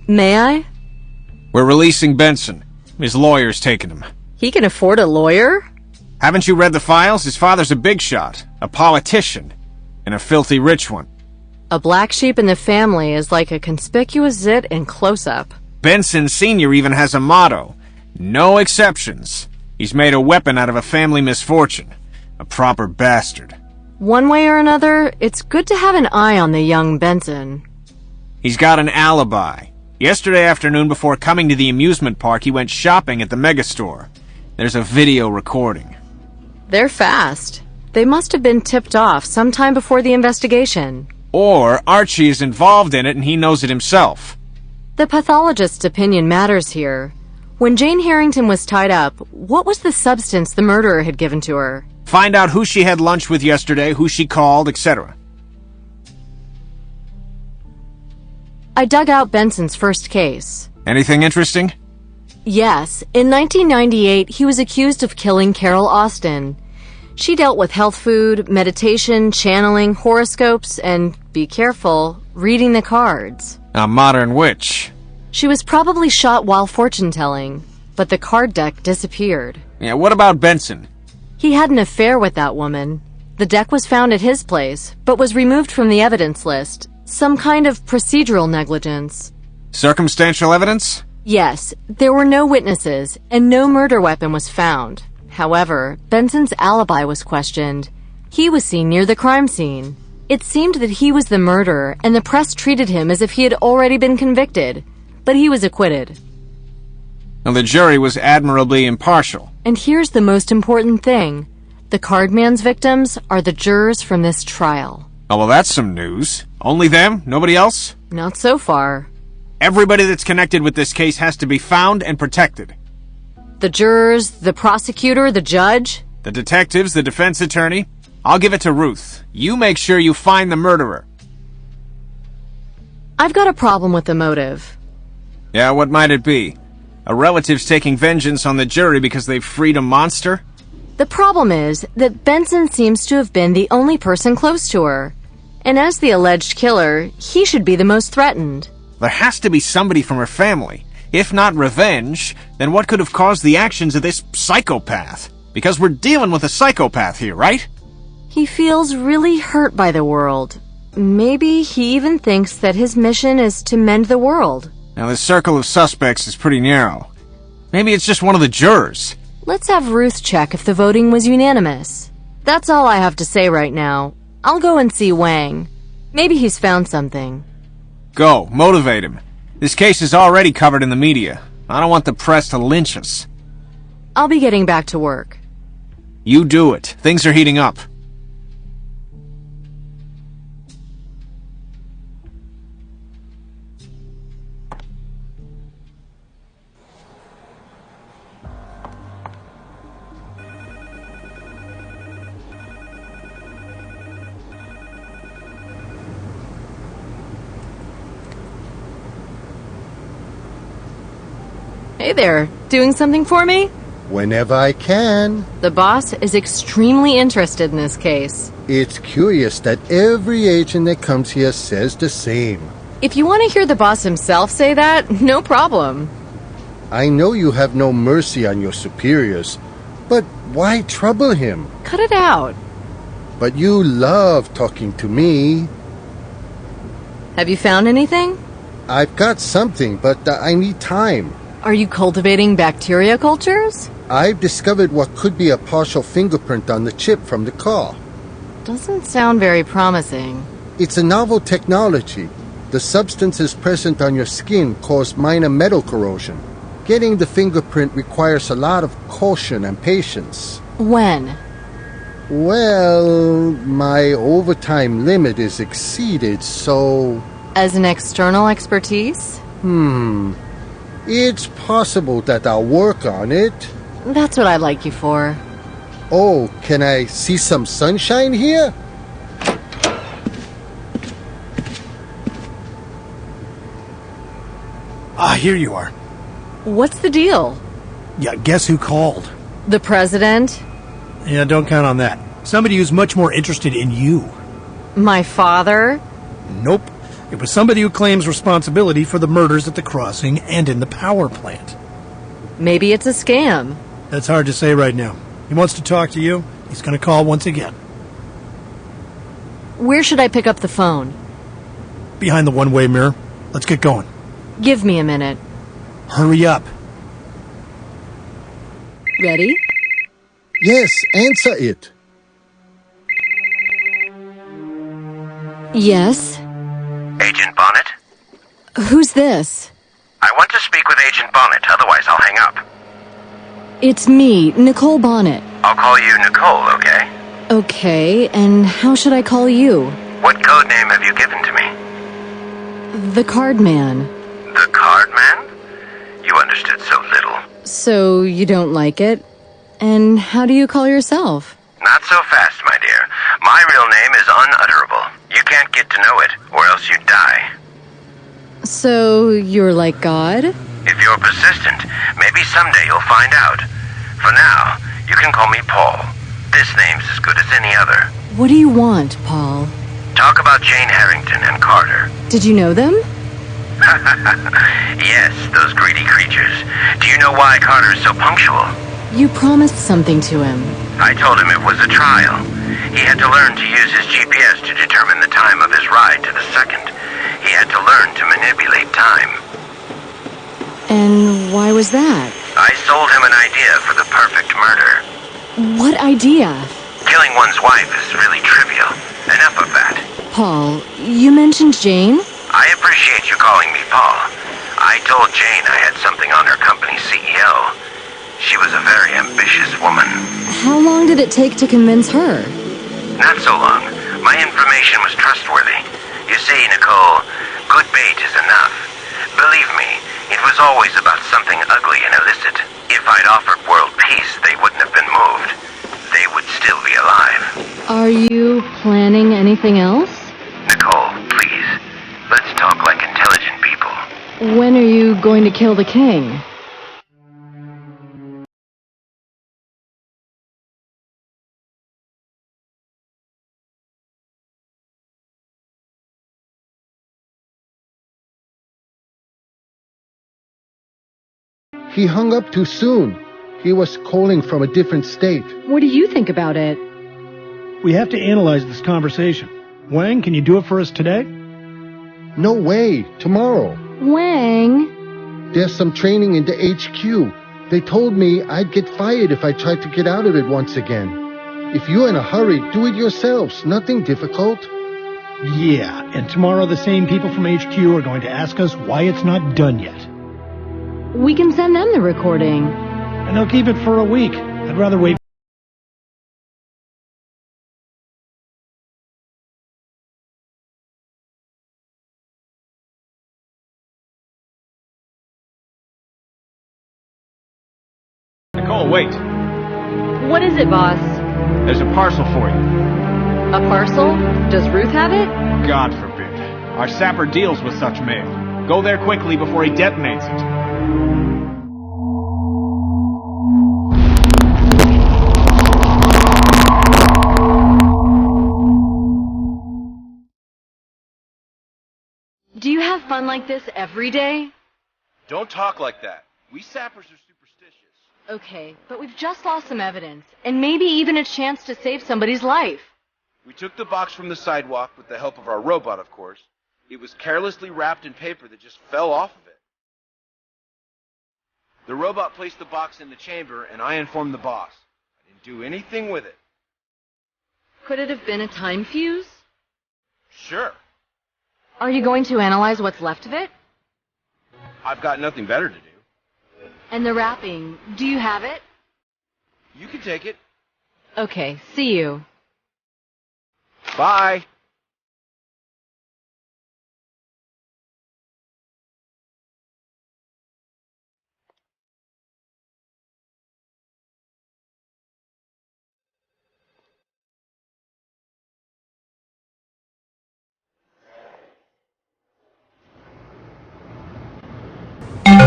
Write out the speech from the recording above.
May I? We're releasing Benson. His lawyer's taking him. He can afford a lawyer? Haven't you read the files? His father's a big shot, a politician, and a filthy rich one. A black sheep in the family is like a conspicuous zit in close-up. Benson Sr. even has a motto: no exceptions. He's made a weapon out of a family misfortune. A proper bastard. One way or another, it's good to have an eye on the young Benson. He's got an alibi. Yesterday afternoon, before coming to the amusement park, he went shopping at the megastore. There's a video recording. They're fast. They must have been tipped off sometime before the investigation. Or Archie is involved in it and he knows it himself. The pathologist's opinion matters here. When Jane Harrington was tied up, what was the substance the murderer had given to her? Find out who she had lunch with yesterday, who she called, etc. I dug out Benson's first case. Anything interesting? Yes. In 1998, he was accused of killing Carol Austin. She dealt with health food, meditation, channeling, horoscopes, and, be careful, reading the cards. A modern witch. She was probably shot while fortune-telling, but the card deck disappeared. Yeah, what about Benson? He had an affair with that woman. The deck was found at his place, but was removed from the evidence list. Some kind of procedural negligence. Circumstantial evidence? Yes, there were no witnesses, and no murder weapon was found. However, Benson's alibi was questioned. He was seen near the crime scene. It seemed that he was the murderer, and the press treated him as if he had already been convicted. But he was acquitted. Well, the jury was admirably impartial. And here's the most important thing. The cardman's victims are the jurors from this trial. Oh, well, that's some news. Only them? Nobody else? Not so far. Everybody that's connected with this case has to be found and protected. The jurors, the prosecutor, the judge. The detectives, the defense attorney. I'll give it to Ruth. You make sure you find the murderer. I've got a problem with the motive. Yeah, what might it be? A relative's taking vengeance on the jury because they've freed a monster? The problem is that Benson seems to have been the only person close to her. And as the alleged killer, he should be the most threatened. There has to be somebody from her family. If not revenge, then what could have caused the actions of this psychopath? Because we're dealing with a psychopath here, right? He feels really hurt by the world. Maybe he even thinks that his mission is to mend the world. Now, this circle of suspects is pretty narrow. Maybe it's just one of the jurors. Let's have Ruth check if the voting was unanimous. That's all I have to say right now. I'll go and see Wang. Maybe he's found something. Go, motivate him. This case is already covered in the media. I don't want the press to lynch us. I'll be getting back to work. You do it. Things are heating up. Hey there, doing something for me? Whenever I can. The boss is extremely interested in this case. It's curious that every agent that comes here says the same. If you want to hear the boss himself say that, no problem. I know you have no mercy on your superiors, but why trouble him? Cut it out. But you love talking to me. Have you found anything? I've got something, but I need time. Are you cultivating bacteria cultures? I've discovered what could be a partial fingerprint on the chip from the car. Doesn't sound very promising. It's a novel technology. The substances present on your skin cause minor metal corrosion. Getting the fingerprint requires a lot of caution and patience. When? Well, my overtime limit is exceeded, so... As an external expertise? It's possible that I'll work on it. That's what I'd like you for. Oh, can I see some sunshine here? Ah, here you are. What's the deal? Yeah, guess who called? The president? Yeah, don't count on that. Somebody who's much more interested in you. My father? Nope. It was somebody who claims responsibility for the murders at the crossing and in the power plant. Maybe it's a scam. That's hard to say right now. He wants to talk to you. He's going to call once again. Where should I pick up the phone? Behind the one-way mirror. Let's get going. Give me a minute. Hurry up. Ready? Yes, answer it. Yes. Agent Bonnet? Who's this? I want to speak with Agent Bonnet, otherwise I'll hang up. It's me, Nicole Bonnet. I'll call you Nicole, okay? Okay, and how should I call you? What code name have you given to me? The Card Man. The Card Man? You understood so little. So you don't like it? And how do you call yourself? Not so fast, my dear. My real name is unutterable. You can't get to know it, or else you die. So you're like God? If you're persistent, maybe someday you'll find out. For now, you can call me Paul. This name's as good as any other. What do you want, Paul? Talk about Jane Harrington and Carter. Did you know them? Yes, those greedy creatures. Do you know why Carter is so punctual? You promised something to him. I told him it was a trial. He had to learn to use his GPS to determine the time of his ride to the second. He had to learn to manipulate time. And why was that? I sold him an idea for the perfect murder. What idea? Killing one's wife is really trivial. Enough of that. Paul, you mentioned Jane? I appreciate you calling me Paul. I told Jane I had something on her company's CEO. She was a very ambitious woman. How long did it take to convince her? Not so long. My information was trustworthy. You see, Nicole, good bait is enough. Believe me, it was always about something ugly and illicit. If I'd offered world peace, they wouldn't have been moved. They would still be alive. Are you planning anything else? Nicole, please, let's talk like intelligent people. When are you going to kill the king? He hung up too soon. He was calling from a different state. What do you think about it? We have to analyze this conversation. Wang, can you do it for us today? No way. Tomorrow. Wang? There's some training in the HQ. They told me I'd get fired if I tried to get out of it once again. If you're in a hurry, do it yourselves. Nothing difficult. Yeah, and tomorrow the same people from HQ are going to ask us why it's not done yet. We can send them the recording. And they'll keep it for a week. I'd rather wait. Nicole, wait. What is it, boss? There's a parcel for you. A parcel? Does Ruth have it? God forbid. Our sapper deals with such mail. Go there quickly before he detonates it. Do you have fun like this every day? Don't talk like that. We sappers are superstitious. Okay, but we've just lost some evidence, and maybe even a chance to save somebody's life. We took the box from the sidewalk with the help of our robot, of course. It was carelessly wrapped in paper that just fell off of it. The robot placed the box in the chamber, and I informed the boss. I didn't do anything with it. Could it have been a time fuse? Sure. Are you going to analyze what's left of it? I've got nothing better to do. And the wrapping, do you have it? You can take it. Okay, see you. Bye.